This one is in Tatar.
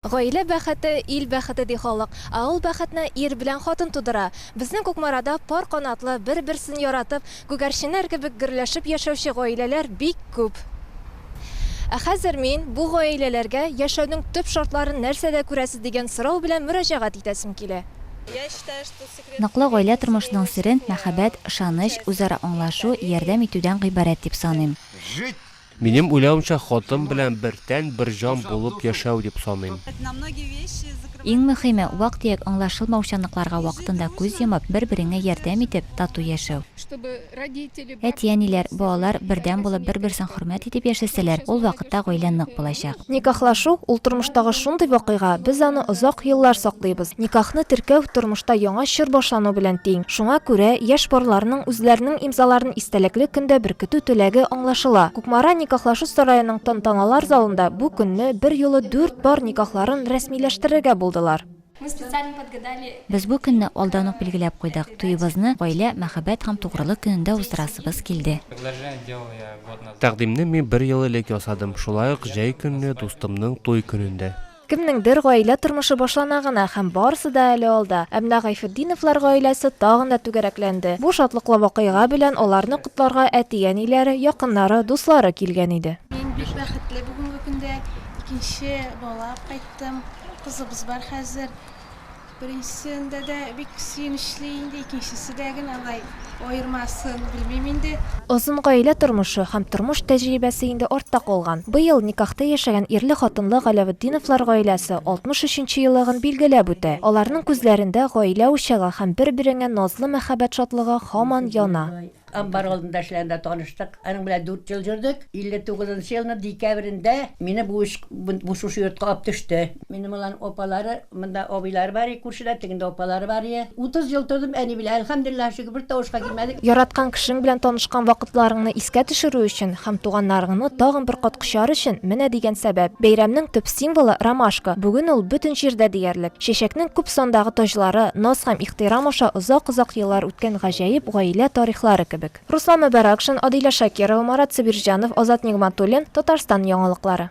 Гаилә бәхете, ил бәхете ди халык. Ул бәхетне ир белән хатын тудыра. Безнең Кукмарада пар канатлы, бер-берсен яратып, күгәрченнәр кебек гөрләшеп яшәүче гаиләләр бик күп. Хәзер мин бу гаиләләргә яшәүнең төп шартларын нәрсәдә күрәсез дигән сорау белән мөрәҗәгать итәсем килә. Наклы гаилә тормышының серен мәхәббәт, ышаныч, үзара аңлашу, ярдәм итүдән гыйбарәт дип саныйм. Минем уйлавымча, хатын белән бер тән, бер җан булып яшәү дип саныйм. Иң мөһиме, вак-төяк аңлашылмаучанлыкларга вакытында күз йомып, бер-береңә ярдәм итеп, тату яшәү. Әти-әниләр, балалар бердәм булып, бер-берсен хөрмәт итеп яшәсәләр, ул вакытта гаилә нык булачак. Никахлашу ул тормыштагы шундый вакыйга, без аны озак еллар саклыйбыз. Никахны теркәү тормышта яңа чор башлану белән тиң. Шуңа күрә яшь парларның үзләренең имзаларын истәлекле көндә беркетү теләге аңлашыла. Кукмара никахлашу сараеның тантаналар залында бу көнне бер юлы 4 пар никахларын рәсмиләштерергә булдылар. Без бу көнне алдан ук билгеләп куйдык. Туебызны гаилә, мәхәббәт һәм тугрылык көнендә уздырасыбыз килде. Тәкъдимне мин 1 ел элек ясадым. Шулай ук җәй көнне дустымның туй көнендә. Кемнеңдер гаилә тормышы башлана гына һәм барысы да әле алда. Әмма Гайфетдиновлар гаиләсе тагын да түгәрәкләнде. Бу шатлыклы вакыйга белән аларны котларга әти-әниләре, якыннары, дуслары килгән иде. Мин бик бәхетле бүгенге көндә икенче бала кайттым. Кызыбыз бар хәзер. Беренчесендә дә бик сөенечле инде, икенчесе дә генә алай аермасын белмим инде. Озын гаилә тормышы һәм тормыш тәҗрибәсе инде артта калган. Быел никахта яшәгән ирле-хатынлы Галәветдиновлар гаиләсе 63нчы еллыгын билгеләп үтә. Аларның күзләрендә гаилә учагы һәм бер-береңә назлы мәхәббәт шатлыгы һаман яна. Амбар алдында эшләрендә таныштык. Аның белән 4 ел жүрдек. 59 елның декабрендә мине бу шушы йортка алып төште. Минем улан опалары, монда абыйлар бар, күршедә тегендә опалары бар. 30 ел тордым, әни белән әлхәмдулилlah шугы бер тавышка килмәдек. Яраткан кешең белән танышкан вакытларыңны искә төшерү өчен һәм туганнарыңны тагын бер кат кочар өчен менә дигән сәбәп. Бәйрәмнең төп символы ромашка. Бүген ул бөтен җирдә диярлек. Чәчәкнең күп сандагы таҗлары, наз һәм ихтирам аша озак еллар үткән гаҗәеп гаилә тарихлары кебек. Руслан Мөбәрәкшин, Адилә Шакирова, Марат Сабирҗанов, Азат Нигъмәтуллин, Татарстан яңалыклары.